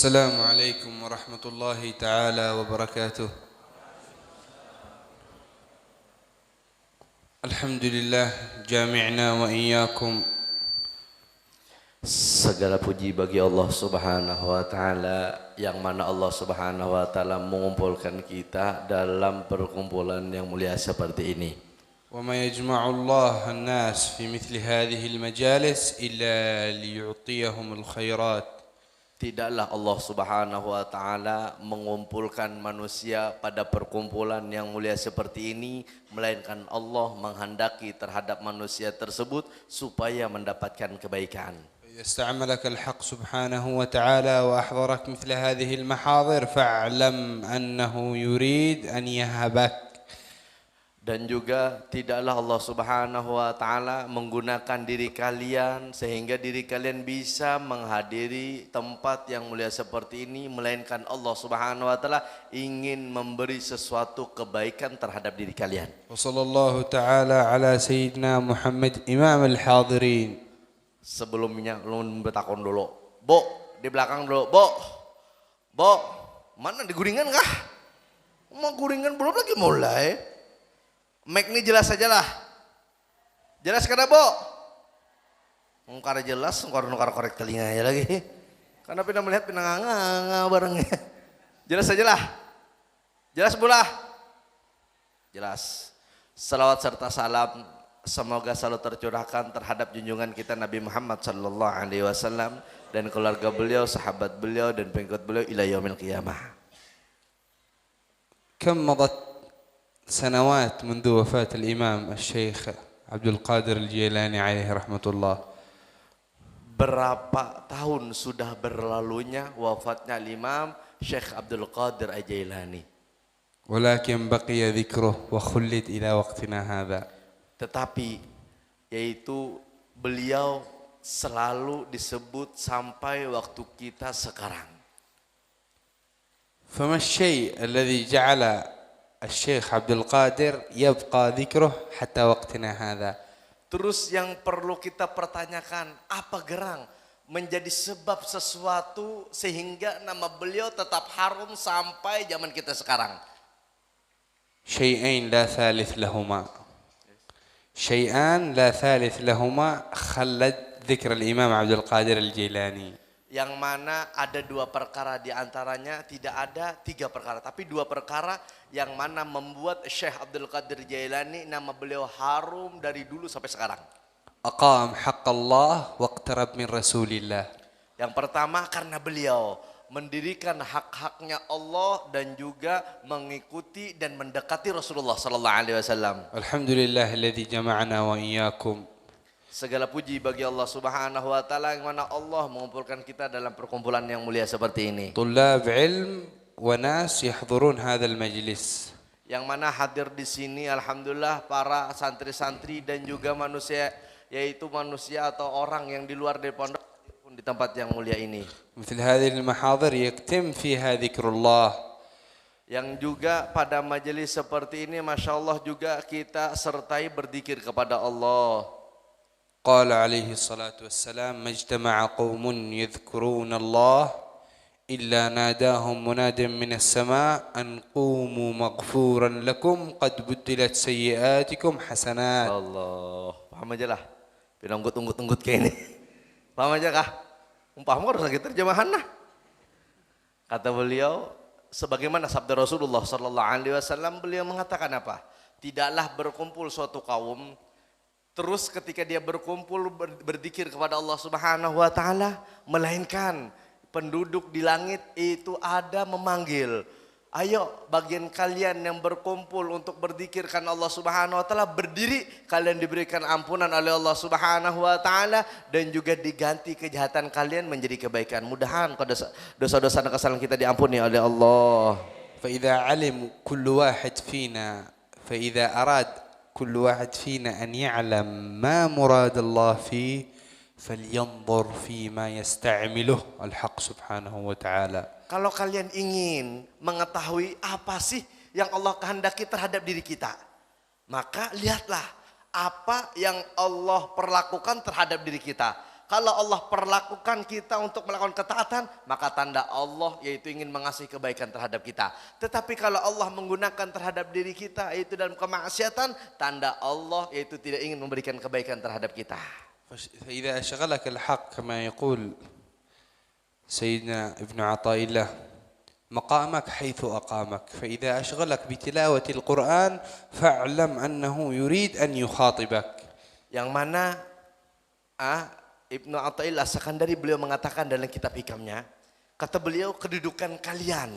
السلام عليكم ورحمة الله تعالى وبركاته. الحمد لله جامعنا وإياكم. Segala puji bagi Allah Subhanahu wa taala, yang mana Allah Subhanahu wa taala mengumpulkan kita dalam perkumpulan yang mulia seperti ini. وما يجمع الله الناس في مثل هذه المجالس إلا ليعطيهم الخيرات. Tidaklah Allah Subhanahu wa taala mengumpulkan manusia pada perkumpulan yang mulia seperti ini, melainkan Allah menghendaki terhadap manusia tersebut supaya mendapatkan kebaikan. إذا استعملك الحق سبحانه وتعالى وأحضرك مثل هذه المحاضر فاعلم أنه يريد أن يهبك. Dan juga tidaklah Allah Subhanahu wa taala menggunakan diri kalian sehingga diri kalian bisa menghadiri tempat yang mulia seperti ini, melainkan Allah Subhanahu wa taala ingin memberi sesuatu kebaikan terhadap diri kalian. وصلى الله تعالى على سيدنا محمد إمام الحاضرين. Sebelumnya lu bertakon dulu, Bo, di belakang dulu, Bo, mana di guringan kah? Mau guringan belum lagi mulai. Mic ini jelas saja lah. Jelas kada, Bo? Ngkara jelas, ngkara korek telinga ya lagi. Karena pindah melihat pindah nganga barengnya. Jelas saja lah. Jelas bulah. Jelas. Salawat serta salam semoga selalu tercurahkan terhadap junjungan kita Nabi Muhammad sallallahu alaihi wasallam dan keluarga beliau, sahabat beliau dan pengikut beliau ila yaumil qiyamah. كم مضت سنوات منذ وفاة الإمام الشيخ عبد القادر الجيلاني عليه رحمة الله. Berapa tahun sudah berlalunya wafatnya Imam Syekh Abdul Qadir Al-Jailani. ولكن بقي ذكره وخلد إلى وقتنا هذا. Tetapi yaitu beliau selalu disebut sampai waktu kita sekarang. فما الشيء الذي جعل الشيخ عبد القادر يبقى ذكره حتى وقتنا هذا؟ Terus yang perlu kita pertanyakan, apa gerang menjadi sebab sesuatu sehingga nama beliau tetap harum sampai zaman kita sekarang? شيئين لا ثالث لهما. شيئان لا ثالث لهما خلد ذكر الإمام عبد القادر الجيلاني. Yang mana ada dua perkara, di antaranya tidak ada tiga perkara, tapi dua perkara yang mana membuat Syekh Abdul Qadir Jailani nama beliau harum dari dulu sampai sekarang. أقام حق الله واقترب من رسول الله. Yang pertama karena beliau mendirikan hak-haknya Allah dan juga mengikuti dan mendekati Rasulullah sallallahu alaihi wasallam. الحمد لله الذي جمعنا وإياكم. Segala puji bagi Allah Subhanahu wa taala yang mana Allah mengumpulkan kita dalam perkumpulan yang mulia seperti ini. طلاب علم وناس يحضرون هذا المجلس. Yang mana hadir di sini alhamdulillah para santri-santri dan juga manusia, yaitu manusia atau orang yang di luar dari pondok pun di tempat yang mulia ini. مثل هذه المحاضر يكتم فيها ذكر الله. Yang juga pada majelis seperti ini Masya Allah juga kita sertai berzikir kepada Allah. قال عليه الصلاة والسلام ما اجتمع قوم يذكرون الله إلا ناداهم مناد من السماء أن قوموا مغفورا لكم قد بدلت سيئاتكم حسنات. Allah, paham aja lah. Pinanggut-unggut kayak ini. Paham aja kah? Paham harus lagi terjemahan nah. Kata beliau, sebagaimana sabda Rasulullah sallallahu alaihi wasallam, beliau mengatakan apa? Tidaklah berkumpul suatu kaum, terus ketika dia berkumpul berzikir kepada Allah Subhanahu wa taala, melainkan penduduk di langit itu ada memanggil, ayo bagian kalian yang berkumpul untuk berzikirkan Allah Subhanahu wa taala berdiri, kalian diberikan ampunan oleh Allah Subhanahu wa taala dan juga diganti kejahatan kalian menjadi kebaikan. Mudahan dosa-dosa dan kesalahan kita diampuni oleh Allah. فإذا علم كل واحد فينا فإذا أراد كل واحد فينا أن يعلم ما مراد الله فيه فلينظر فيما يستعمله الحق سبحانه وتعالى. Kalau kalian ingin mengetahui apa sih yang Allah kehendaki terhadap diri kita, maka lihatlah apa yang Allah perlakukan terhadap diri kita. Kalau Allah perlakukan kita untuk melakukan ketaatan, maka tanda Allah yaitu ingin mengasihi kebaikan terhadap kita. Tetapi kalau Allah menggunakan terhadap diri kita yaitu dalam kemaksiatan, tanda Allah yaitu tidak ingin memberikan kebaikan terhadap kita. فإذا أشغلك الحق كما يقول سيدنا ابن عطاء الله مقامك حيث أقامك، فإذا أشغلك بتلاوة القرآن فاعلم أنه يريد أن يخاطبك. Yang mana Ibnu Athaillah Sakandari beliau mengatakan dalam kitab hikamnya, kata beliau, kedudukan kalian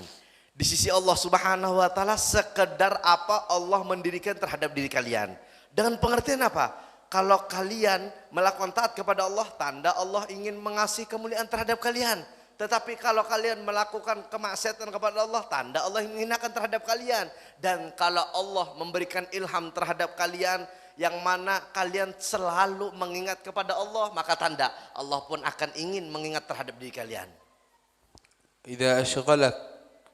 di sisi Allah Subhanahu wa taala sekedar apa Allah mendirikan terhadap diri kalian. Dengan pengertian apa? Kalau kalian melakukan taat kepada Allah, tanda Allah ingin mengasihi kemuliaan terhadap kalian. Tetapi kalau kalian melakukan kemaksiatan kepada Allah, tanda Allah menghinakan terhadap kalian. Dan kalau Allah memberikan ilham terhadap kalian, yang mana kalian selalu mengingat kepada Allah, maka tanda Allah pun akan ingin mengingat terhadap diri kalian. إذا أشغلك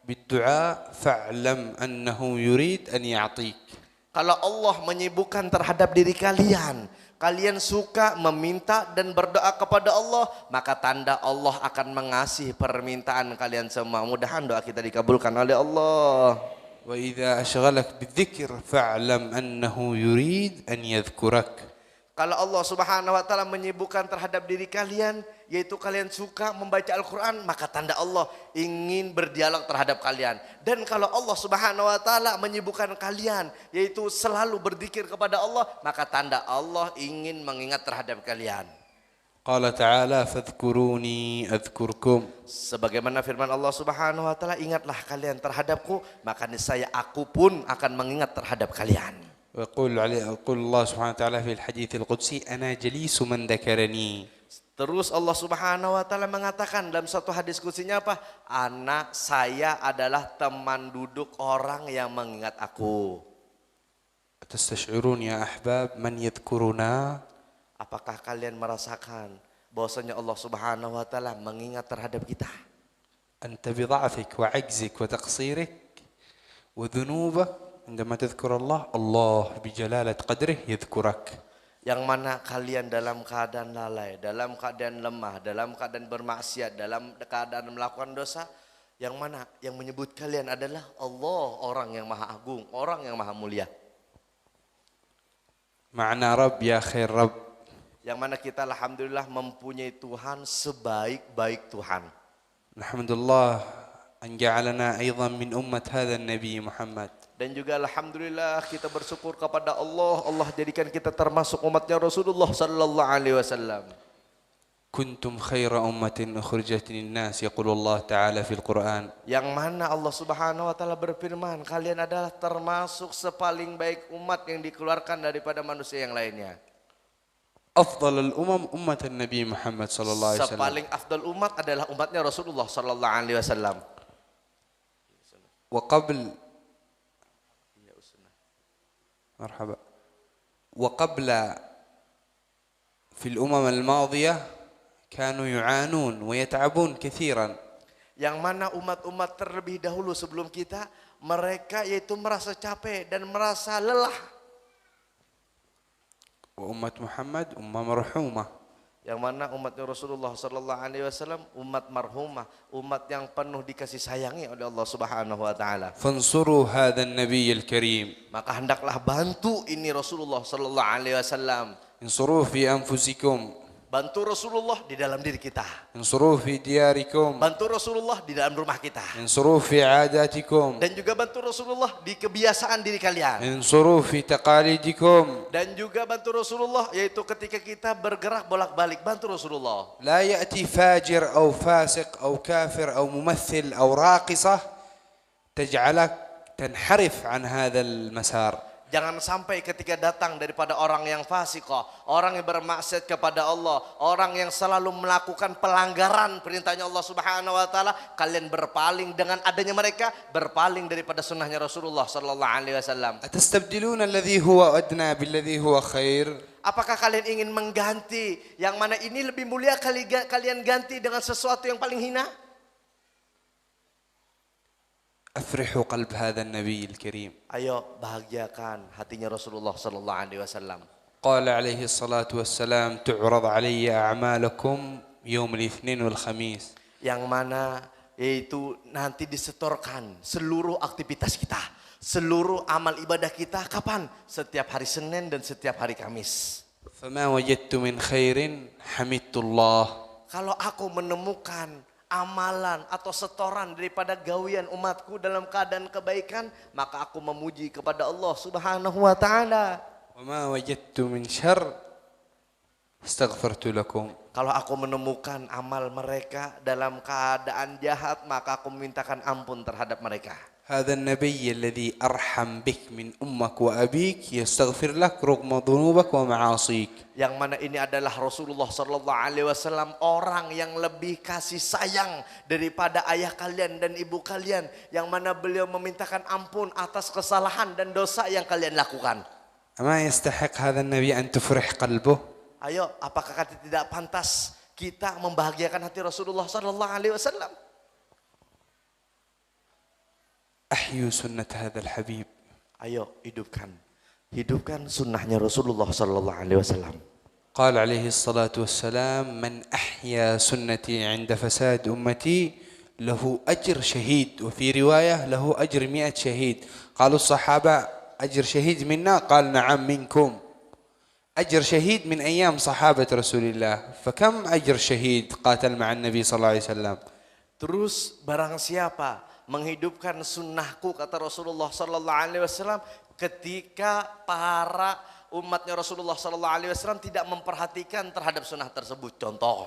بالدعاء فاعلم أنه يريد أن يعطيك. Kalau Allah menyibukkan terhadap diri kalian, kalian suka meminta dan berdoa kepada Allah, maka tanda Allah akan mengasihi permintaan kalian semua. Mudah-mudahan doa kita dikabulkan oleh Allah. وإذا أشغلك بالذكر فاعلم أنه يريد أن يذكرك. Kalau Allah Subhanahu wa taala menyibukkan terhadap diri kalian, yaitu kalian suka membaca Al-Qur'an, maka tanda Allah ingin berdialog terhadap kalian. Dan kalau Allah Subhanahu wa taala menyibukkan kalian, yaitu selalu berzikir kepada Allah, maka tanda Allah ingin mengingat terhadap kalian. قال تعالى فاذكروني أذكركم. Sebagaimana firman Allah Subhanahu wa taala, ingatlah kalian terhadapku, maka niscaya aku pun akan mengingat terhadap kalian. ويقول الله سبحانه وتعالى في الحديث القدسي أنا جليس من ذكرني. Terus Allah Subhanahu wa taala mengatakan dalam satu hadis kutsinya apa? Saya adalah teman duduk orang yang mengingat aku. تستشعرون يا أحباب من يذكرنا؟ Apakah kalian merasakan bahwasanya Allah Subhanahu wa taala mengingat terhadap kita? أنت بضعفك وعجزك وتقصيرك وذنوبك عندما تذكر الله، الله بجلالة قدره يذكرك. Yang mana kalian dalam keadaan lalai, dalam keadaan lemah, dalam keadaan bermaksiat, dalam keadaan melakukan dosa, yang mana yang menyebut kalian adalah Allah, orang yang maha agung, orang yang maha mulia. معنا رب يا خير رب. Yang mana kita alhamdulillah mempunyai Tuhan sebaik-baik Tuhan. نحمد الله أن جعلنا أيضا من أمة هذا النبي محمد. Dan juga alhamdulillah kita bersyukur kepada Allah, Allah jadikan kita termasuk umatnya Rasulullah sallallahu alaihi wasallam. كنتم خير أمة أخرجت للناس يقول الله تعالى في القرآن. Yang mana Allah Subhanahu wa taala berfirman, kalian adalah termasuk sepaling baik umat yang dikeluarkan daripada manusia yang lainnya. أفضل الأمم أمة النبي محمد صلى الله عليه وسلم. Sepaling afdal umat adalah umatnya Rasulullah sallallahu alaihi wasallam. وقبل في الأمم الماضية كانوا يعانون ويتعبون كثيرا. Yang mana umat-umat terlebih dahulu sebelum kita, mereka yaitu merasa capek dan merasa lelah. وأمة محمد أمة مرحومة. Yang mana umatnya Rasulullah sallallahu alaihi wasallam umat marhumah, umat yang penuh dikasih sayangi oleh Allah Subhanahu wa taala. فانصروا هذا النبي الكريم. Maka hendaklah bantu ini Rasulullah sallallahu alaihi wasallam. انصروه في أنفسكم. Bantu Rasulullah di dalam diri kita. انصروه في دياركم. Bantu Rasulullah di dalam rumah kita. انصروه في عاداتكم. Dan juga bantu Rasulullah di kebiasaan diri kalian. انصروه في تقاليدكم. Dan juga bantu Rasulullah yaitu ketika kita bergerak bolak-balik, bantu Rasulullah. لا يأتي فاجر أو فاسق أو كافر أو ممثل أو راقصة تجعلك تنحرف عن هذا المسار. Jangan sampai ketika datang daripada orang yang fasiqah, orang yang bermaksiat kepada Allah, orang yang selalu melakukan pelanggaran perintahnya Allah Subhanahu wa taala, kalian berpaling dengan adanya mereka, berpaling daripada sunnahnya Rasulullah sallallahu alaihi wasallam. أتستبدلون الذي هو أدنى بالذي هو خير؟ Apakah kalian ingin mengganti yang mana ini lebih mulia kalian ganti dengan sesuatu yang paling hina? أفرحوا قلب هذا النبي الكريم. Ayo bahagiakan hatinya Rasulullah sallallahu alaihi wasallam. قال عليه الصلاة والسلام تعرض علي أعمالكم يوم الاثنين والخميس. Yang mana yaitu nanti disetorkan seluruh aktivitas kita, seluruh amal ibadah kita kapan? Setiap hari Senin dan setiap hari Kamis. فما وجدت من خير حمدت الله. Kalau aku menemukan amalan atau setoran daripada gawian umatku dalam keadaan kebaikan, maka aku memuji kepada Allah Subhanahu wa taala. وما وجدت من شر استغفرت لكم. Kalau aku menemukan amal mereka dalam keadaan jahat, maka aku memintakan ampun terhadap mereka. هذا النبي الذي أرحم بك من أمك وأبيك يستغفر لك رغم ذنوبك ومعاصيك. Yang mana ini adalah Rasulullah Sallallahu Alaihi Wasallam, orang yang lebih kasih sayang daripada ayah kalian dan ibu kalian, yang mana beliau memintakan ampun atas kesalahan dan dosa yang kalian lakukan. أما يستحق هذا النبي أن تفرح قلبه؟ Ayo, apakah tidak pantas kita membahagiakan hati Rasulullah Sallallahu Alaihi Wasallam? أحيوا سنة هذا الحبيب. Ayo, hidupkan sunnahnya Rasulullah Sallallahu Alaihi Wasallam. قال عليه الصلاة والسلام من أحيا سنتي عند فساد أمتي له أجر شهيد، وفي رواية له أجر 100 شهيد. قالوا الصحابة أجر شهيد منا؟ قال نعم منكم. أجر شهيد من أيام صحابة رسول الله، فكم أجر شهيد قاتل مع النبي صلى الله عليه وسلم. Terus barang siapa menghidupkan sunnahku, kata Rasulullah Sallallahu Alaihi Wasallam, ketika para umatnya Rasulullah Sallallahu Alaihi Wasallam tidak memperhatikan terhadap sunnah tersebut. Contoh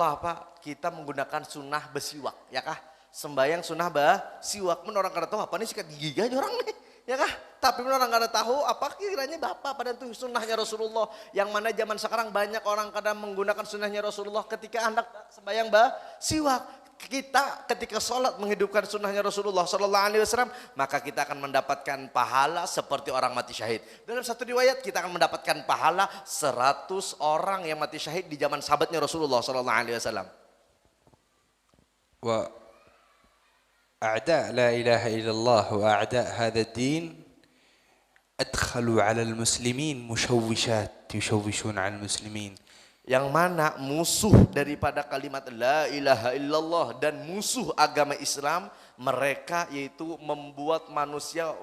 apa? Kita menggunakan sunnah bersiwak, ya kah? Sembayang sunnah bersiwak. Orang kada tahu apa nih sikat gigi aja orang nih, ya kah? Tapi orang kada tahu apa kiranya bapak pada itu sunnahnya Rasulullah. Yang mana zaman sekarang banyak orang kadang menggunakan sunnahnya Rasulullah ketika hendak sembayang bersiwak. Kita ketika sholat menghidupkan sunnahnya Rasulullah Sallallahu Alaihi Wasallam, maka kita akan mendapatkan pahala seperti orang mati syahid. Dalam satu riwayat kita akan mendapatkan pahala 100 orang yang mati syahid di zaman sahabatnya Rasulullah Sallallahu Alaihi Wasallam. وأعداء لا إله إلا الله وأعداء هذا الدين أدخلوا على المسلمين مشوشات يشوشون على المسلمين. Yang mana musuh daripada kalimat la ilaha illallah dan musuh agama Islam, mereka yaitu membuat manusia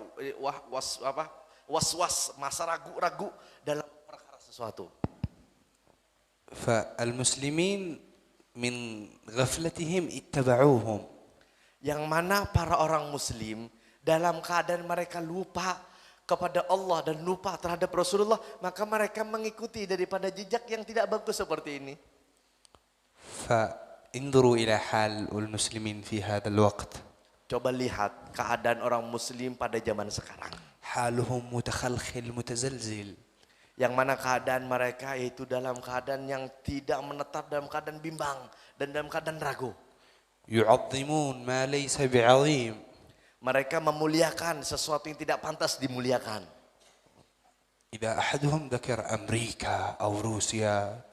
was-was, masa ragu-ragu dalam perkara sesuatu. فالمسلمين من غفلتهم اتبعوهم. Yang mana para orang muslim dalam keadaan mereka lupa kepada Allah dan lupa terhadap Rasulullah, maka mereka mengikuti daripada jejak yang tidak bagus seperti ini. فانظروا إلى حال المسلمين في هذا الوقت. Coba lihat keadaan orang muslim pada zaman sekarang. حالهم متخلخل متزلزل. Yang mana keadaan mereka yaitu dalam keadaan yang tidak menetap, dalam keadaan bimbang dan dalam keadaan ragu. يعظمون ما ليس بعظيم. Mereka memuliakan sesuatu yang tidak pantas dimuliakan. إذا أحدهم ذكر أمريكا أو روسيا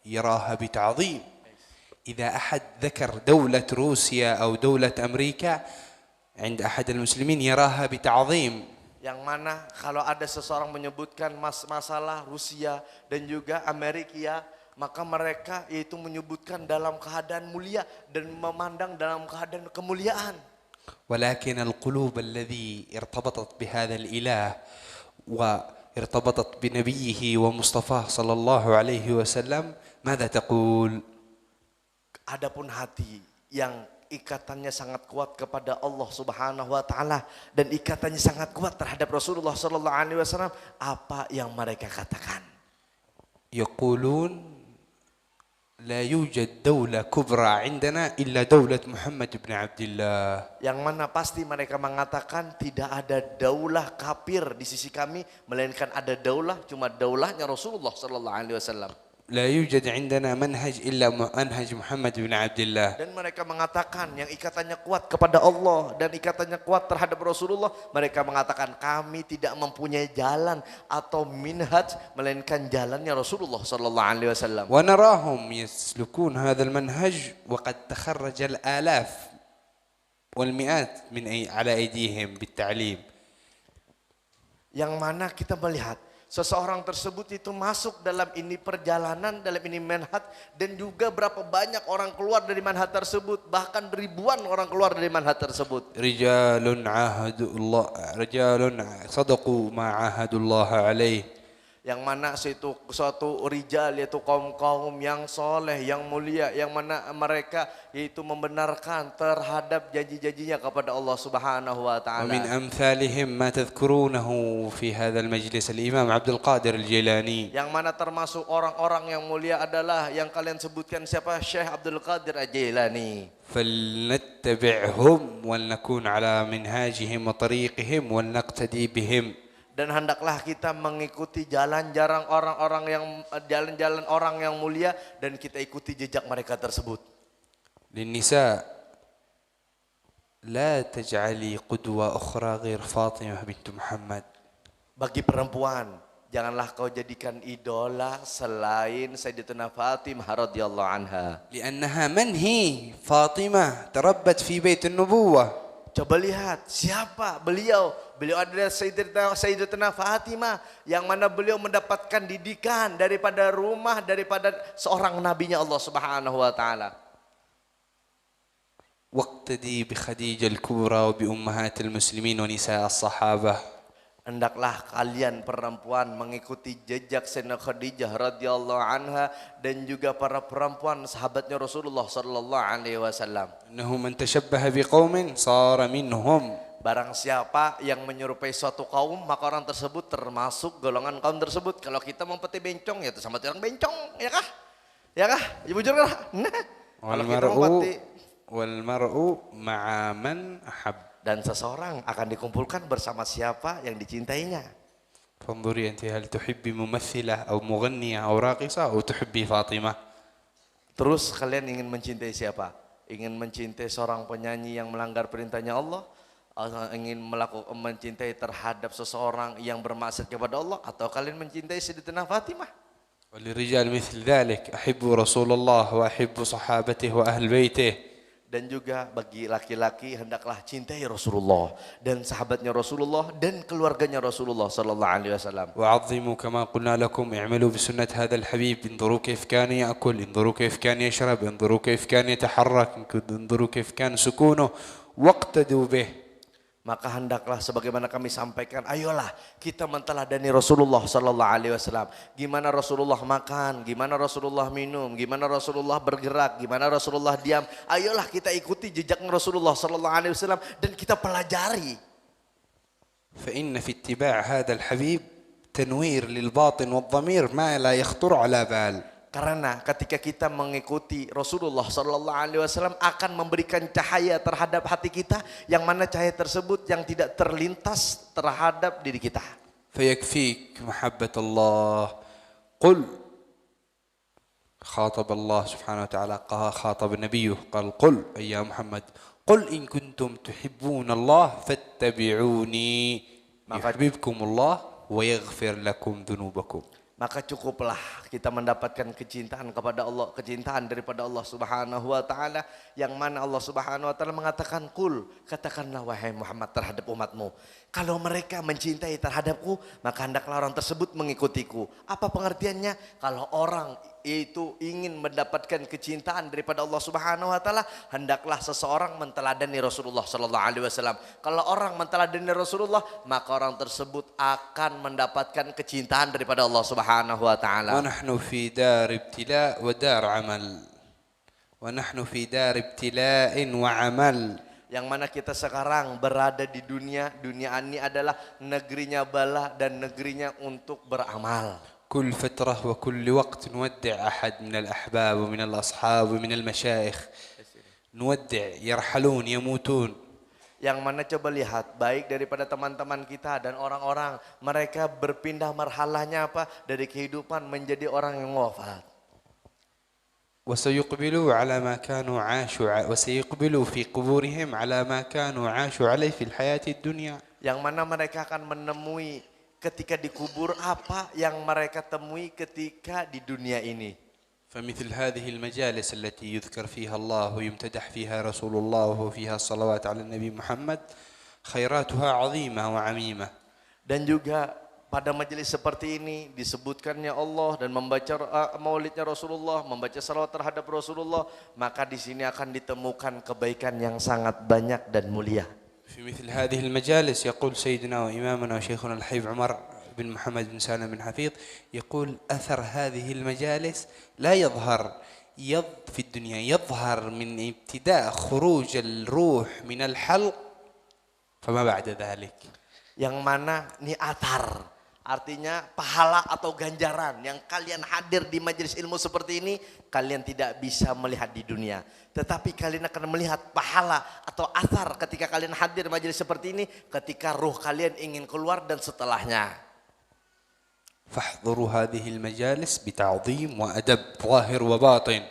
يراها بتعظيم. إذا أحد ذكر دولة روسيا أو دولة أمريكا عند أحد المسلمين يراها بتعظيم. Yang mana kalau ada seseorang menyebutkan masalah Rusia dan juga Amerika, maka mereka yaitu menyebutkan dalam keadaan mulia dan memandang dalam keadaan kemuliaan. ولكن القلوب الذي ارتبطت بهذا الإله وارتبطت بنبيه ومصطفاه صلى الله عليه وسلم ماذا تقول؟ Adapun hati yang ikatannya sangat kuat kepada Allah Subhanahu wa taala dan ikatannya sangat kuat terhadap Rasulullah Sallallahu Alaihi Wasallam, apa yang mereka katakan? يقولون لا يوجد دولة كبرى عندنا إلا دولة محمد بن عبد الله. Yang mana pasti mereka mengatakan tidak ada daulah kafir di sisi kami, melainkan ada daulah, cuma daulahnya Rasulullah Sallallahu Alaihi Wasallam. لا يوجد عندنا منهج إلا منهج محمد بن عبد الله. Dan mereka mengatakan yang ikatannya kuat kepada Allah dan ikatannya kuat terhadap Rasulullah, mereka mengatakan kami tidak mempunyai jalan atau minhaj melainkan jalannya Rasulullah Sallallahu Alaihi Wasallam. ونراهم يسلكون هذا المنهج وقد تخرج الآلاف والمئات على أيديهم بالتعليم. Yang mana kita melihat seseorang tersebut itu masuk dalam ini perjalanan, dalam ini manhaj, dan juga berapa banyak orang keluar dari manhaj tersebut, bahkan ribuan orang keluar dari manhaj tersebut. رجال صدقوا ما عاهدوا الله عليه. Yang mana suatu rijal, yaitu kaum-kaum yang soleh, yang mulia, yang mana mereka yaitu membenarkan terhadap janji-janjinya kepada Allah Subhanahu wa ومن taala. أمثالهم ما تذكرونه في هذا المجلس الإمام عبد القادر الجيلاني. Yang mana termasuk orang-orang yang mulia adalah yang kalian sebutkan siapa? Syekh Abdul Qadir Al-Jailani. فلنتبعهم ولنكون على منهاجهم وطريقهم ولنقتدي بهم. Dan hendaklah kita mengikuti jalan-jalan orang yang mulia, dan kita ikuti jejak mereka tersebut. للنساء لا تجعلي قدوة أخرى غير فاطمة بنت محمد. Bagi perempuan, janganlah kau jadikan idola selain Sayyidatuna Fatimah radhiyallahu anha. لأنها من هي فاطمة تربت في بيت النبوة. Coba lihat siapa beliau. Beliau adalah Sayyidatuna Fatimah, yang mana beliau mendapatkan didikan daripada seorang nabinya Allah Subhanahu wa taala. واقتدي بخديجة الكبرى وبأمهات المسلمين ونساء الصحابة. Hendaklah kalian perempuan mengikuti jejak Sayyidatina Khadijah radhiyallahu anha dan juga para perempuan sahabatnya Rasulullah sallallahu alaihi wasallam. إنه من تشبه بقوم صار منهم. Barang siapa yang menyerupai suatu kaum, maka orang tersebut termasuk golongan kaum tersebut. Kalau kita mempeti bencong, ya itu sama orang bencong, ya kah? Ya kah? Ya bujur kah? Nah, kalau kita mempeti, والمرء مع من أحب. dan seseorang akan dikumpulkan bersama siapa yang dicintainya. فانظري أنت هل تحبي ممثلة أو مغنية أو راقصة أو تحبي فاطمة؟ Terus kalian ingin mencintai siapa? Ingin mencintai seorang penyanyi yang melanggar perintahnya Allah? Ingin mencintai terhadap seseorang yang bermaksiat kepada Allah? Atau kalian mencintai Sayyidatina Fatimah? وللرجال مثل ذلك أحبوا رسول الله وأحبوا صحابته وأهل بيته. Dan juga bagi laki-laki hendaklah cintai Rasulullah dan sahabatnya Rasulullah dan keluarganya Rasulullah sallallahu alaihi wasallam. وعظموا كما قلنا لكم اعملوا بسنة هذا الحبيب. انظروا كيف كان يأكل، انظروا كيف كان يشرب، انظروا كيف كان يتحرك، انظروا كيف كان سكونه واقتدوا به. Maka hendaklah sebagaimana kami sampaikan, ayolah kita menteladani Rasulullah sallallahu alaihi wasallam. Gimana Rasulullah makan, gimana Rasulullah minum, gimana Rasulullah bergerak, gimana Rasulullah diam. Ayolah kita ikuti jejak Rasulullah sallallahu alaihi wasallam dan kita pelajari. فإن في اتباع هذا الحبيب تنوير للباطن والضمير ما لا يخطر على بال. Karena ketika kita mengikuti Rasulullah sallallahu alaihi wasallam akan memberikan cahaya terhadap hati kita, yang mana cahaya tersebut yang tidak terlintas terhadap diri kita. فيكفيك محبة الله. قل خاطب الله سبحانه وتعالى، خاطب نبيه قال قل يا محمد قل إن كنتم تحبون الله فاتبعوني يحببكم الله ويغفر لكم ذنوبكم. Maka cukuplah kita mendapatkan kecintaan kepada Allah, kecintaan daripada Allah Subhanahu wa taala, yang mana Allah Subhanahu wa taala mengatakan qul, katakanlah wahai Muhammad terhadap umatmu, kalau mereka mencintai terhadapku, maka hendaklah orang tersebut mengikutiku. Apa pengertiannya? Kalau orang itu ingin mendapatkan kecintaan daripada Allah Subhanahu wa taala, hendaklah seseorang menteladani Rasulullah sallallahu alaihi wasallam. Kalau orang menteladani Rasulullah, maka orang tersebut akan mendapatkan kecintaan daripada Allah Subhanahu wa taala. ونحن في دار ابتلاء ودار عمل. ونحن في دار ابتلاء وعمل. Yang mana kita sekarang berada di dunia ini adalah negerinya bala dan negerinya untuk beramal. كل فترة وكل وقت نودع أحد من الأحباب ومن الأصحاب ومن المشايخ، نودع، يرحلون، يموتون. Yang mana coba lihat, baik daripada teman-teman kita dan orang-orang, mereka berpindah marhalahnya apa? Dari kehidupan menjadi orang yang wafat. وسيقبلوا على ما كانوا عاشوا وسيقبلوا في قبورهم على ما كانوا عاشوا عليه في الحياة الدنيا. Yang mana mereka akan menemui ketika dikubur apa yang mereka temui ketika di dunia ini. فمثل هذه المجالس التي يذكر فيها الله ويمتدح فيها رسول الله وفيها الصلوات على النبي محمد خيراتها عظيمة وعميمة. Dan juga pada majelis seperti ini disebutkannya Allah dan membaca maulidnya Rasulullah, membaca salawat terhadap Rasulullah, maka di sini akan ditemukan kebaikan yang sangat banyak dan mulia. في مثل هذه المجالس يقول سيدنا وإمامنا وشيخنا الحبيب عمر بن محمد بن سالم بن حفيظ، يقول أثر هذه المجالس لا يظهر في الدنيا، يظهر من ابتداء خروج الروح من الحلق فما بعد ذلك. Yang mana ini athar, artinya pahala atau ganjaran yang kalian hadir di majelis ilmu seperti ini, kalian tidak bisa melihat di dunia. Tetapi kalian akan melihat pahala atau athar ketika kalian hadir di majelis seperti ini, ketika ruh kalian ingin keluar dan setelahnya. فاحضروا هذه المجالس بتعظيم وأدب ظاهر وباطن.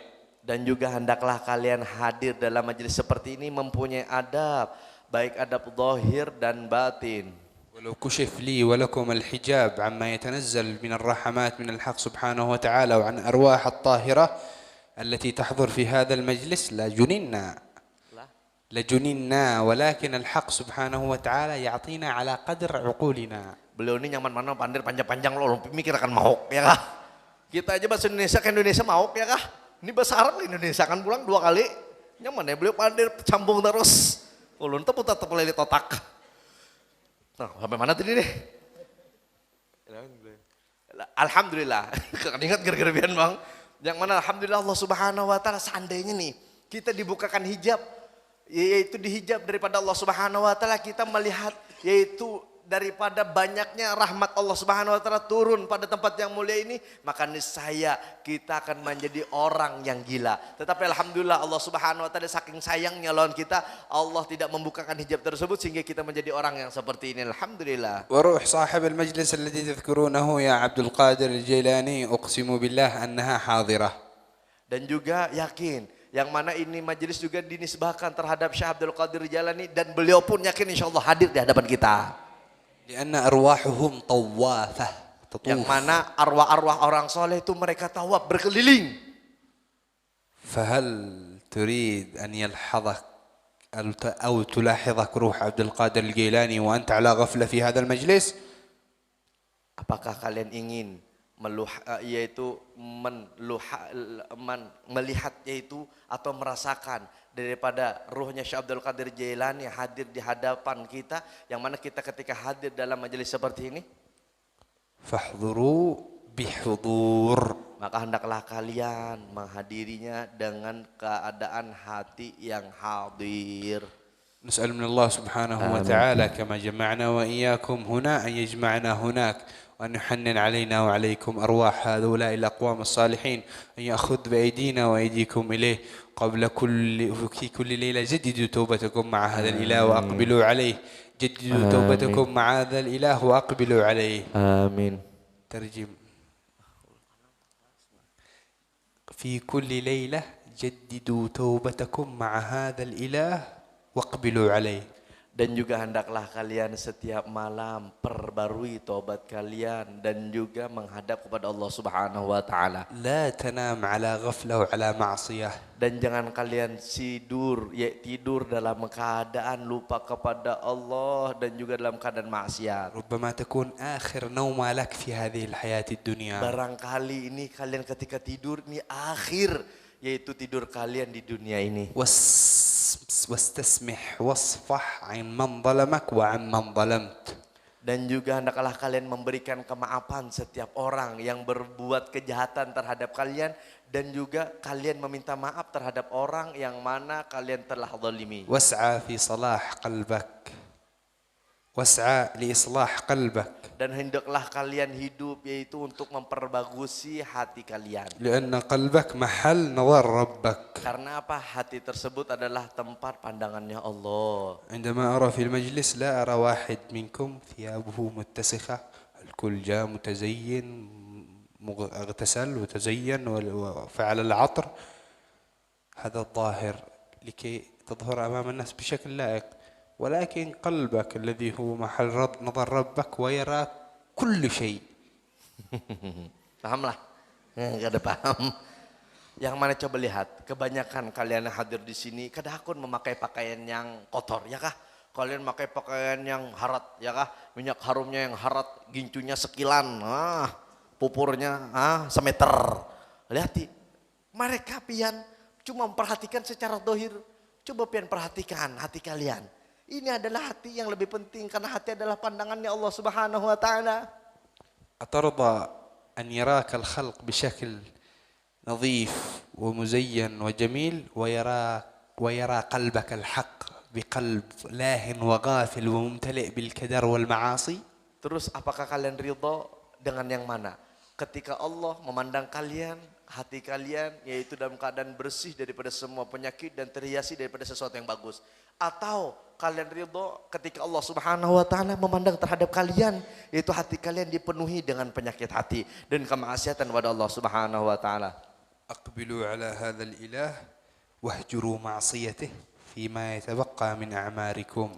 Dan juga hendaklah kalian hadir dalam majelis seperti ini mempunyai adab, baik adab zahir dan batin. ولو كشف لي ولكم الحجاب عما يتنزل من الرحمات من الحق سبحانه وتعالى وعن أرواح الطاهرة التي تحضر في هذا المجلس لجننا ولكن الحق سبحانه وتعالى يعطينا على قدر عقولنا. Beliau ini nyaman mana pandir panjang-panjang loh, mikir akan mau ya kah? Kita aja bahasa Indonesia ke Indonesia mau ya kah? Ini bahasa Arab ke Indonesia kan pulang 2 kali. Nyaman ya beliau pandir sambung terus. Ulun tepuk lele otak. Nah, sampai mana tadi deh? Alhamdulillah. Ingat gara-gara bian bang. Yang mana alhamdulillah Allah Subhanahu wa taala seandainya nih kita dibukakan hijab, yaitu dihijab daripada Allah Subhanahu wa taala, kita melihat yaitu daripada banyaknya rahmat Allah Subhanahu wa taala turun pada tempat yang mulia ini, maka niscaya kita akan menjadi orang yang gila. Tetapi alhamdulillah Allah Subhanahu wa taala saking sayangnya lawan kita, Allah tidak membukakan hijab tersebut sehingga kita menjadi orang yang seperti ini. Alhamdulillah. وروح صاحب المجلس الذي تذكرونه يا عبد القادر الجيلاني أقسم بالله أنها حاضرة. Dan juga yakin yang mana ini majelis juga dinisbahkan terhadap Syekh Abdul Qadir Jailani, dan beliau pun yakin insyaallah hadir di hadapan kita. لأن أرواحهم طوافة Yang تطوف. mana arwah-arwah orang soleh itu mereka tawaf berkeliling. فهل تريد أن يلحظك أو تلاحظك روح عبد القادر الجيلاني وأنت على غفلة في هذا المجلس؟ Apakah kalian ingin melihat yaitu atau merasakan daripada ruhnya Syekh Abdul Qadir Jailani hadir di hadapan kita, yang mana kita ketika hadir dalam majelis seperti ini? فاحضروا بحضور. Maka hendaklah kalian menghadirinya dengan keadaan hati yang hadir. نسأل من الله سبحانه وتعالى كما جمعنا وإياكم هنا أن يجمعنا هناك، وأن يحنن علينا وعليكم أرواح هؤلاء الأقوام الصالحين، أن يأخذ بأيدينا وأيديكم إليه قبل كل ليلة. جددوا توبتكم مع هذا الإله وأقبلوا عليه. جددوا توبتكم مع هذا الإله وأقبلوا عليه. آمين. ترجم. في كل ليلة جددوا توبتكم مع هذا الإله waqbilu alaih. Dan juga hendaklah kalian setiap malam perbarui taubat kalian dan juga menghadap kepada Allah Subhanahu wa taala. La tanam ala ghaflah wa ala ma'siyah. Dan jangan kalian tidur dalam keadaan lupa kepada Allah dan juga dalam keadaan maksiat. Rubbama takun akhir nawma lak fi hadhihi al-hayati ad-dunya. Barangkali ini kalian ketika tidur ini akhir, yaitu tidur kalian di dunia ini. Wastasmih wasfah an man zalamak wa an man zalamt. Dan juga hendaklah kalian memberikan kemaafan setiap orang yang berbuat kejahatan terhadap kalian, dan juga kalian meminta maaf terhadap orang yang mana kalian telah zalimi. Was'a fi salah qalbak. Was'a li islah qalbak. Dan hendaklah kalian hidup yaitu untuk memperbagusi hati kalian. Lianna qalbak mahal nazar rabbak. Karena apa? Hati tersebut adalah tempat pandangannya Allah. عندما أرى في المجلس لا أرى واحد منكم ثيابه متسخة، الكل جاء متزين اغتسل وتزين وفعل العطر، هذا الظاهر لكي تظهر أمام الناس بشكل لائق، ولكن قلبك الذي هو محل نظر ربك ويرى كل شيء. Pahamlah? Enggak ada paham. Yang mana coba lihat, kebanyakan kalian yang hadir di sini kadahkun memakai pakaian yang kotor, ya kah? kalian pakai pakaian yang harat, ya kah? Minyak harumnya yang harat, gincunya sekilan, pupurnya semeter. Lihat, mereka pian cuma memperhatikan secara dohir. Coba pian perhatikan hati kalian. Ini adalah hati yang lebih penting karena hati adalah pandangannya Allah Subhanahu wa taala. أترضى أن يراك الخلق بشكل نظيف ومزين وجميل ويرى قلبك الحق بقلب لاه وغافل وممتلئ بالكدر والمعاصي؟ Terus apakah kalian ridho dengan yang mana? Ketika Allah memandang kalian, hati kalian yaitu dalam keadaan bersih daripada semua penyakit dan terhiasi daripada sesuatu yang bagus. Atau kalian ridho ketika Allah Subhanahu wa taala memandang terhadap kalian yaitu hati kalian dipenuhi dengan penyakit hati dan kemaksiatan kepada Allah Subhanahu wa taala. أقبلوا على هذا الإله واهجروا معصيته فيما يتبقى من أعماركم.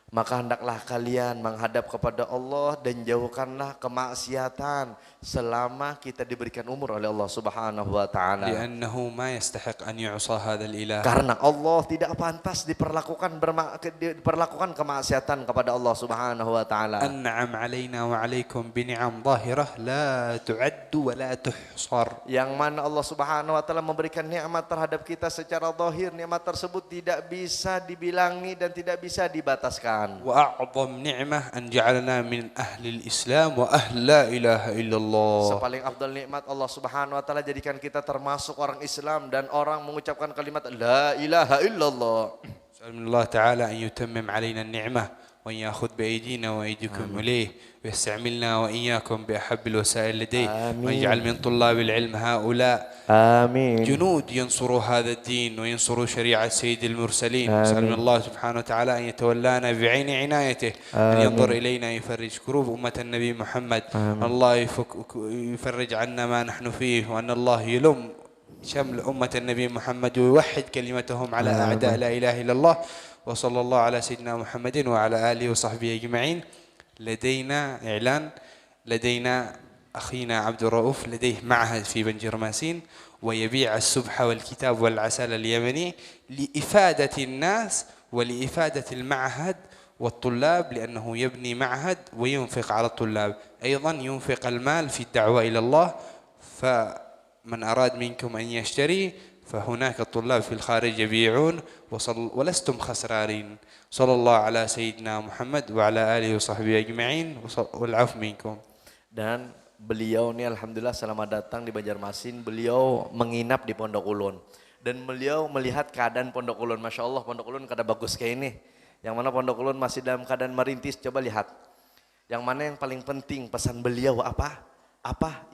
Maka hendaklah kalian menghadap kepada Allah dan jauhkanlah kemaksiatan selama kita diberikan umur oleh Allah Subhanahu wa taala. لأنه ما يستحق أن يعصى هذا الإله. Karena Allah tidak pantas diperlakukan kemaksiatan kepada Allah Subhanahu wa taala. أنعم علينا وعليكم بنعم ظاهرة لا تعد ولا تحصر. Yang mana Allah Subhanahu wa taala memberikan nikmat terhadap kita secara zahir, nikmat tersebut tidak bisa dibilangi dan tidak bisa dibataskan. وأعظم نعمة أن جعلنا من أهل الإسلام وأهل لا إله إلا الله. Sepaling afdal nikmat Allah Subhanahu wa taala jadikan kita termasuk orang Islam dan orang mengucapkan kalimat la ilaha illallah. نسأل من الله تعالى أن يتمم علينا النعمة وأن يأخذ بأيدينا وأيديكم إليه ويستعملنا وإياكم بأحب الوسائل لديه ويجعل من طلاب العلم هؤلاء آمين جنود ينصروا هذا الدين وينصروا شريعة سيد المرسلين. نسأل من الله سبحانه وتعالى أن يتولانا بعين عنايته، أن ينظر إلينا يفرج كروب أمة النبي محمد، الله يفرج عنا ما نحن فيه، وأن الله يلم شمل أمة النبي محمد ويوحد كلمتهم على أعداء لا إله إلا الله. وصلى الله على سيدنا محمد وعلى آله وصحبه أجمعين. لدينا إعلان، لدينا أخينا عبد الرؤوف لديه معهد في بنجرماسين ويبيع السبح والكتاب والعسل اليمني لإفادة الناس ولإفادة المعهد والطلاب، لأنه يبني معهد وينفق على الطلاب، أيضا ينفق المال في الدعوة إلى الله. فمن أراد منكم أن يشتري فهناك الطلاب في الخارج يبيعون ولستم خسرانين. صلى الله على سيدنا محمد وعلى آله وصحبه أجمعين والعفو منكم. Dan beliau ini alhamdulillah selamat datang di Banjarmasin. Beliau menginap di Pondok Ulun dan beliau melihat keadaan Pondok Ulun. Masya Allah Pondok Ulun kada bagus kayak ini. Yang mana Pondok Ulun masih dalam keadaan merintis. Coba lihat. Yang mana yang paling penting pesan beliau apa?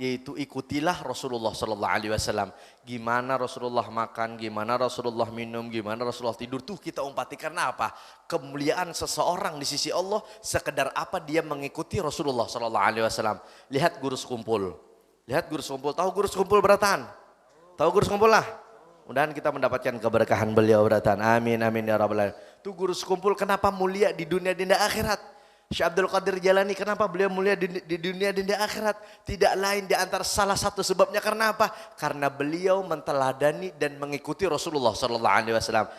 Yaitu ikutilah Rasulullah Sallallahu Alaihi Wasallam. Gimana Rasulullah makan, gimana Rasulullah minum, gimana Rasulullah tidur, tuh kita umpati. Karena apa? Kemuliaan seseorang di sisi Allah sekedar apa dia mengikuti Rasulullah Sallallahu Alaihi Wasallam. Lihat guru sekumpul, lihat guru sekumpul. Tahu guru sekumpul beratan? Tahu guru sekumpul lah. Mudah-mudahan kita mendapatkan keberkahan beliau beratan. Amin amin ya rabbal alamin. Tuh guru sekumpul kenapa mulia di dunia dan di akhirat? Syekh Abdul Qadir Jalani kenapa beliau mulia di dunia dan di akhirat? Tidak lain di antara salah satu sebabnya karena apa? Karena beliau menteladani dan mengikuti Rasulullah Sallallahu Alaihi Wasallam.